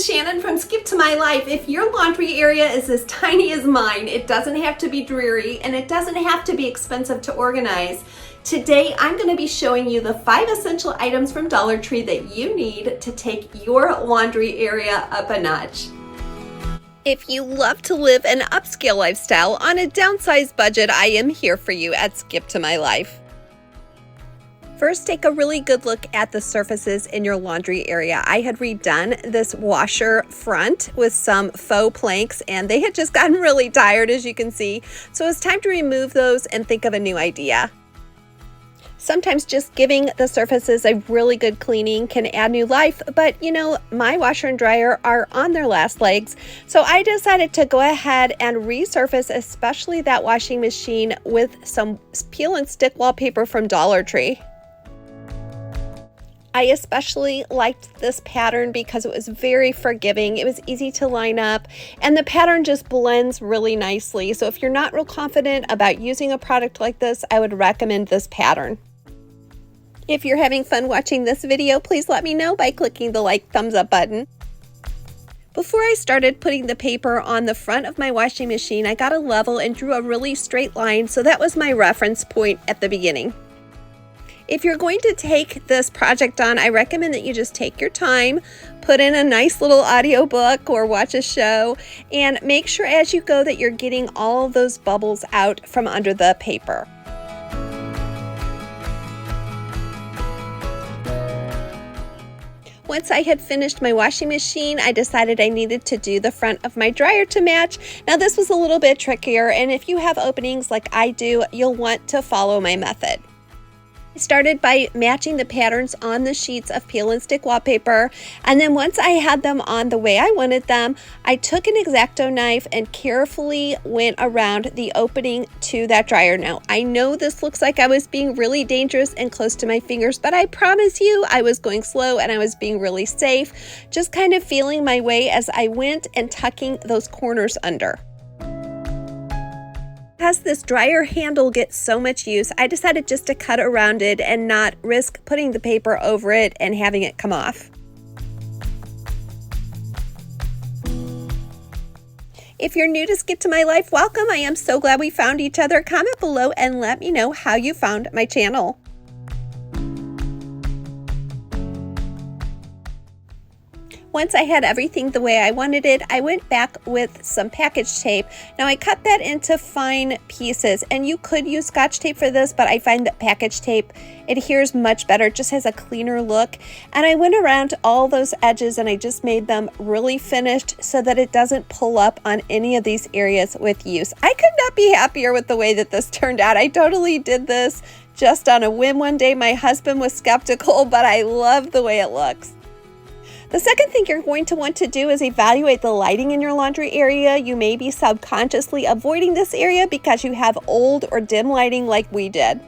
is Shannon from Skip to My Life. If your laundry area is as tiny as mine, it doesn't have to be dreary and it doesn't have to be expensive to organize. Today, I'm going to be showing you the 5 essential items from Dollar Tree that you need to take your laundry area up a notch. If you love to live an upscale lifestyle on a downsized budget, I am here for you at Skip to My Life. First, take a really good look at the surfaces in your laundry area. I had redone this washer front with some faux planks and they had just gotten really tired, as you can see. So it's time to remove those and think of a new idea. Sometimes just giving the surfaces a really good cleaning can add new life, but you know, my washer and dryer are on their last legs. So I decided to go ahead and resurface, especially that washing machine, with some peel and stick wallpaper from Dollar Tree. I especially liked this pattern because it was very forgiving. It was easy to line up and the pattern just blends really nicely. So if you're not real confident about using a product like this, I would recommend this pattern. If you're having fun watching this video, please let me know by clicking the thumbs up button. Before I started putting the paper on the front of my washing machine, I got a level and drew a really straight line. So that was my reference point at the beginning. If you're going to take this project on, I recommend that you just take your time, put in a nice little audiobook or watch a show, and make sure as you go that you're getting all of those bubbles out from under the paper. Once I had finished my washing machine, I decided I needed to do the front of my dryer to match. Now this was a little bit trickier, and if you have openings like I do, you'll want to follow my method. I started by matching the patterns on the sheets of peel and stick wallpaper, and then once I had them on the way I wanted them, I took an X-Acto knife and carefully went around the opening to that dryer. Now I know this looks like I was being really dangerous and close to my fingers, but I promise you I was going slow and I was being really safe, just kind of feeling my way as I went and tucking those corners under. As this dryer handle gets so much use, I decided just to cut around it and not risk putting the paper over it and having it come off. If you're new to Skip to My Life, welcome. I am so glad we found each other. Comment below and let me know how you found my channel. Once I had everything the way I wanted it, I went back with some package tape. Now I cut that into fine pieces, and you could use Scotch tape for this, but I find that package tape adheres much better, just has a cleaner look. And I went around all those edges and I just made them really finished so that it doesn't pull up on any of these areas with use. I could not be happier with the way that this turned out. I totally did this just on a whim one day. My husband was skeptical, but I love the way it looks. The second thing you're going to want to do is evaluate the lighting in your laundry area. You may be subconsciously avoiding this area because you have old or dim lighting like we did.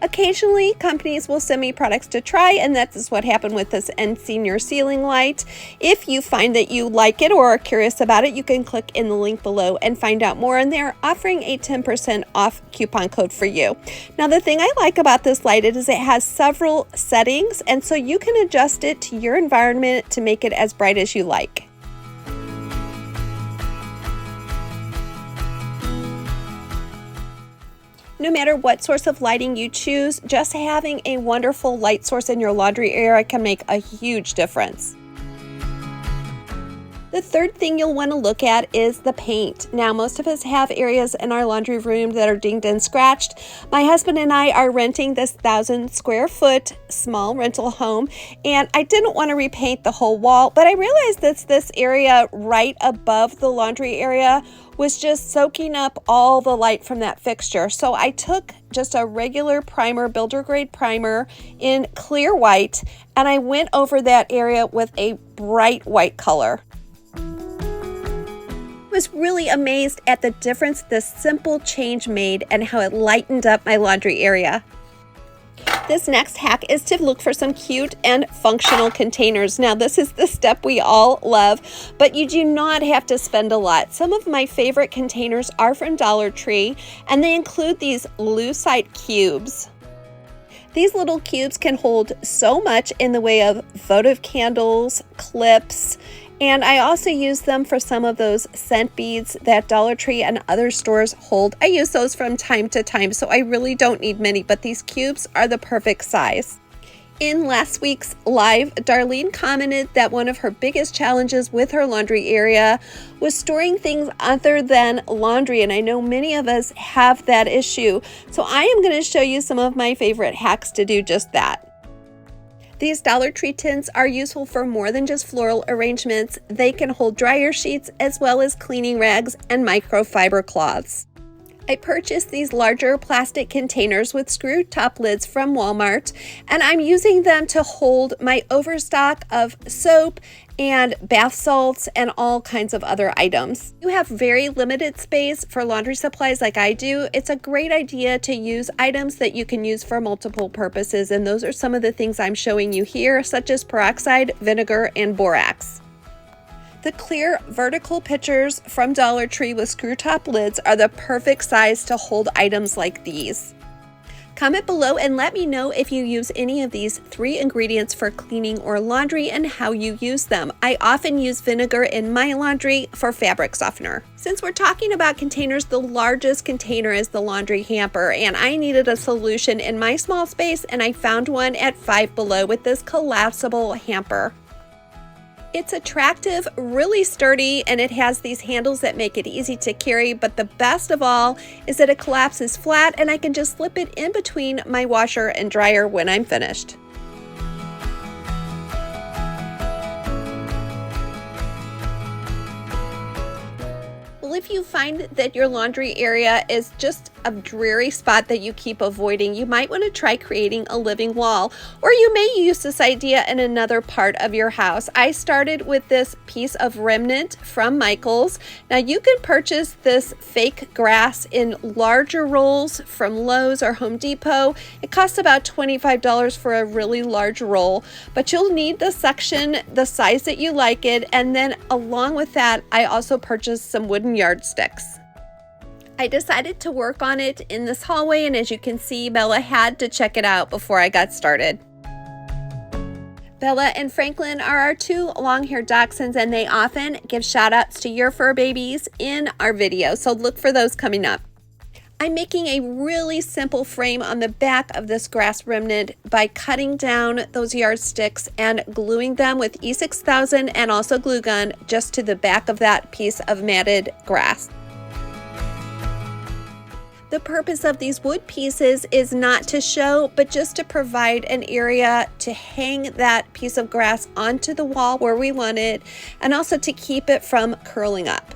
Occasionally, companies will send me products to try, and that's what happened with this Senior ceiling light. If you find that you like it or are curious about it, you can click in the link below and find out more, and they're offering a 10% off coupon code for you. Now, the thing I like about this light is it has several settings, and so you can adjust it to your environment to make it as bright as you like. No matter what source of lighting you choose, just having a wonderful light source in your laundry area can make a huge difference. The third thing you'll want to look at is the paint. Now, most of us have areas in our laundry room that are dinged and scratched. My husband and I are renting this 1,000 square foot small rental home, and I didn't want to repaint the whole wall, but I realized that this area right above the laundry area was just soaking up all the light from that fixture. So I took just a regular primer, builder grade primer in clear white, and I went over that area with a bright white color. I was really amazed at the difference this simple change made and how it lightened up my laundry area. This next hack is to look for some cute and functional containers. Now, this is the step we all love, but you do not have to spend a lot. Some of my favorite containers are from Dollar Tree, and they include these lucite cubes. These little cubes can hold so much in the way of votive candles, clips, And I also use them for some of those scent beads that Dollar Tree and other stores hold. I use those from time to time, so I really don't need many, but these cubes are the perfect size. In last week's live, Darlene commented that one of her biggest challenges with her laundry area was storing things other than laundry, and I know many of us have that issue. So I am going to show you some of my favorite hacks to do just that. These Dollar Tree tins are useful for more than just floral arrangements. They can hold dryer sheets as well as cleaning rags and microfiber cloths. I purchased these larger plastic containers with screw top lids from Walmart, and I'm using them to hold my overstock of soap and bath salts and all kinds of other items. You have very limited space for laundry supplies like I do. It's a great idea to use items that you can use for multiple purposes, and those are some of the things I'm showing you here, such as peroxide, vinegar, and borax. The clear vertical pitchers from Dollar Tree with screw top lids are the perfect size to hold items like these. Comment below and let me know if you use any of these 3 ingredients for cleaning or laundry and how you use them. I often use vinegar in my laundry for fabric softener. Since we're talking about containers, the largest container is the laundry hamper, and I needed a solution in my small space, and I found one at Five Below with this collapsible hamper. It's attractive, really sturdy, and it has these handles that make it easy to carry, but the best of all is that it collapses flat and I can just slip it in between my washer and dryer when I'm finished. Well, if you find that your laundry area is just a dreary spot that you keep avoiding, you might want to try creating a living wall, or you may use this idea in another part of your house. I started with this piece of remnant from Michael's. Now you can purchase this fake grass in larger rolls from Lowe's or Home Depot. It costs about $25 for a really large roll, but you'll need the section the size that you like it, and then along with that I also purchased some wooden yardsticks. I decided to work on it in this hallway, and as you can see, Bella had to check it out before I got started. Bella and Franklin are our 2 long-haired dachshunds, and they often give shout-outs to your fur babies in our videos, so look for those coming up. I'm making a really simple frame on the back of this grass remnant by cutting down those yardsticks and gluing them with E6000 and also glue gun just to the back of that piece of matted grass. The purpose of these wood pieces is not to show, but just to provide an area to hang that piece of grass onto the wall where we want it, and also to keep it from curling up.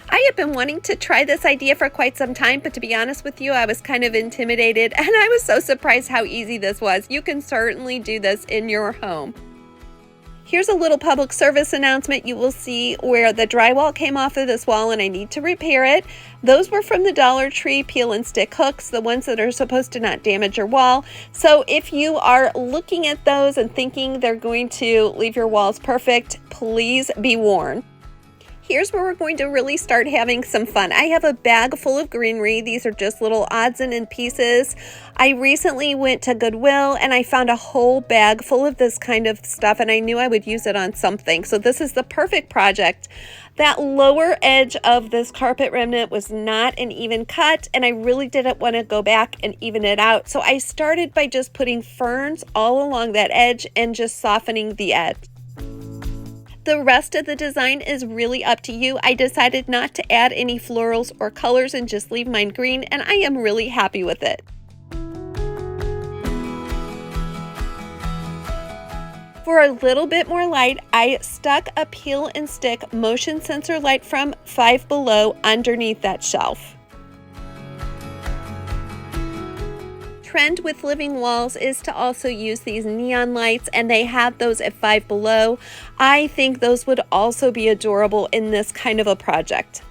I have been wanting to try this idea for quite some time, but to be honest with you, I was kind of intimidated, and I was so surprised how easy this was. You can certainly do this in your home. Here's a little public service announcement. You will see where the drywall came off of this wall and I need to repair it. Those were from the Dollar Tree peel and stick hooks, the ones that are supposed to not damage your wall. So if you are looking at those and thinking they're going to leave your walls perfect, please be warned. Here's where we're going to really start having some fun. I have a bag full of greenery. These are just little odds and end pieces. I recently went to Goodwill and I found a whole bag full of this kind of stuff, and I knew I would use it on something. So this is the perfect project. That lower edge of this carpet remnant was not an even cut, and I really didn't want to go back and even it out. So I started by just putting ferns all along that edge and just softening the edge. The rest of the design is really up to you. I decided not to add any florals or colors and just leave mine green, and I am really happy with it. For a little bit more light, I stuck a peel and stick motion sensor light from Five Below underneath that shelf. Trend with living walls is to also use these neon lights, and they have those at Five Below. I think those would also be adorable in this kind of a project.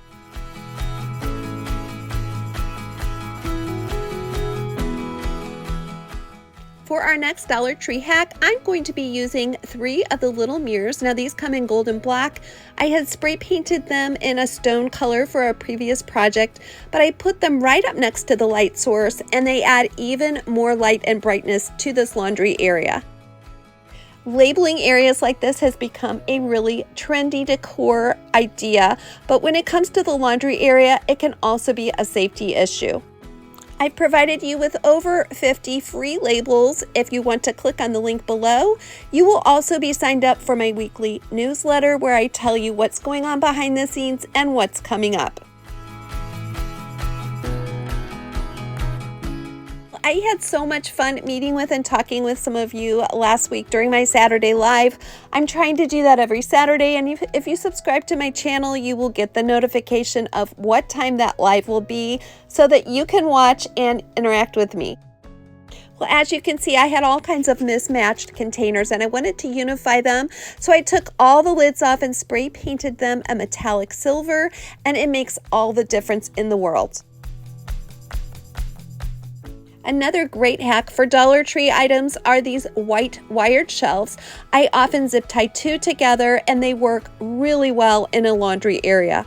For our next Dollar Tree hack, I'm going to be using 3 of the little mirrors. Now these come in gold and black. I had spray painted them in a stone color for a previous project, but I put them right up next to the light source, and they add even more light and brightness to this laundry area. Labeling areas like this has become a really trendy decor idea, but when it comes to the laundry area, it can also be a safety issue. I've provided you with over 50 free labels. If you want to click on the link below, you will also be signed up for my weekly newsletter where I tell you what's going on behind the scenes and what's coming up. I had so much fun meeting with and talking with some of you last week during my Saturday Live. I'm trying to do that every Saturday, and if you subscribe to my channel, you will get the notification of what time that live will be so that you can watch and interact with me. Well, as you can see, I had all kinds of mismatched containers and I wanted to unify them. So I took all the lids off and spray painted them a metallic silver, and it makes all the difference in the world. Another great hack for Dollar Tree items are these white wired shelves. I often zip tie 2 together and they work really well in a laundry area.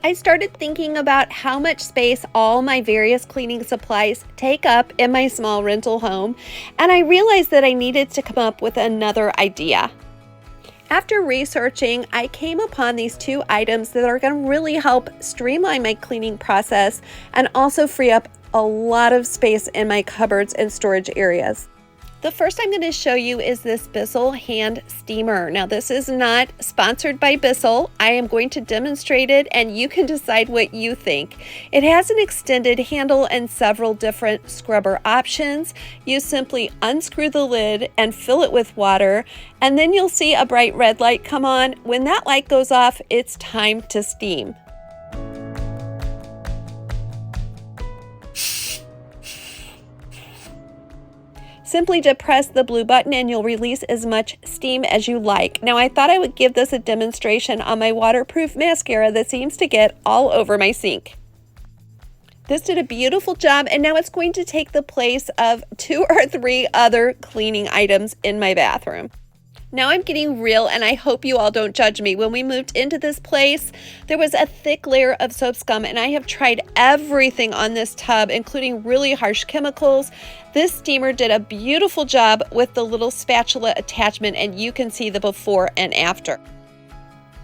I started thinking about how much space all my various cleaning supplies take up in my small rental home, and I realized that I needed to come up with another idea. After researching, I came upon these 2 items that are going to really help streamline my cleaning process and also free up a lot of space in my cupboards and storage areas. The first I'm going to show you is this Bissell hand steamer. Now, this is not sponsored by Bissell. I am going to demonstrate it and you can decide what you think. It has an extended handle and several different scrubber options. You simply unscrew the lid and fill it with water, and then you'll see a bright red light come on. When that light goes off, it's time to steam. Simply depress the blue button and you'll release as much steam as you like. Now, I thought I would give this a demonstration on my waterproof mascara that seems to get all over my sink. This did a beautiful job, and now it's going to take the place of 2 or 3 other cleaning items in my bathroom. Now I'm getting real, and I hope you all don't judge me. When we moved into this place, there was a thick layer of soap scum, and I have tried everything on this tub, including really harsh chemicals. This steamer did a beautiful job with the little spatula attachment, and you can see the before and after.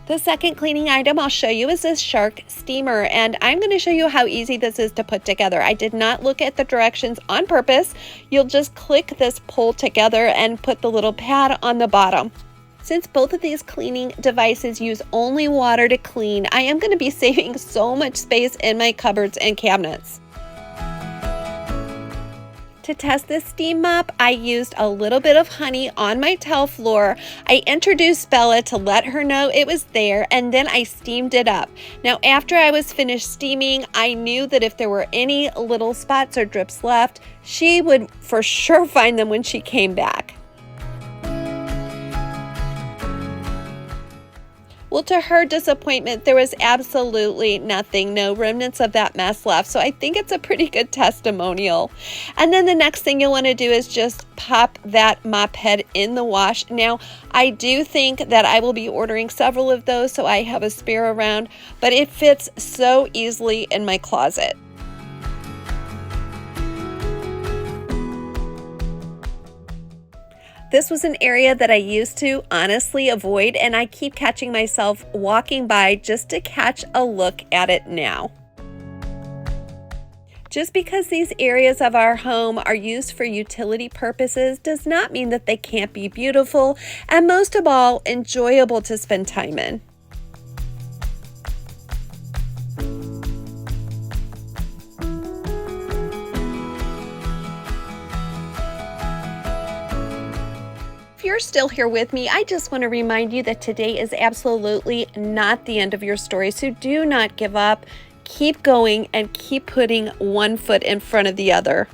The second cleaning item I'll show you is this Shark steamer, and I'm going to show you how easy this is to put together. I did not look at the directions on purpose. You'll just click this pull together and put the little pad on the bottom. Since both of these cleaning devices use only water to clean, I am going to be saving so much space in my cupboards and cabinets. To test this steam mop, I used a little bit of honey on my tile floor. I introduced Bella to let her know it was there, and then I steamed it up. Now, after I was finished steaming, I knew that if there were any little spots or drips left, she would for sure find them when she came back. Well, to her disappointment, there was absolutely nothing, no remnants of that mess left. So I think it's a pretty good testimonial. And then the next thing you'll want to do is just pop that mop head in the wash. Now, I do think that I will be ordering several of those, so I have a spare around, but it fits so easily in my closet. This was an area that I used to honestly avoid, and I keep catching myself walking by just to catch a look at it now. Just because these areas of our home are used for utility purposes does not mean that they can't be beautiful and, most of all, enjoyable to spend time in. If you're still here with me, I just want to remind you that today is absolutely not the end of your story, so do not give up. Keep going and keep putting one foot in front of the other.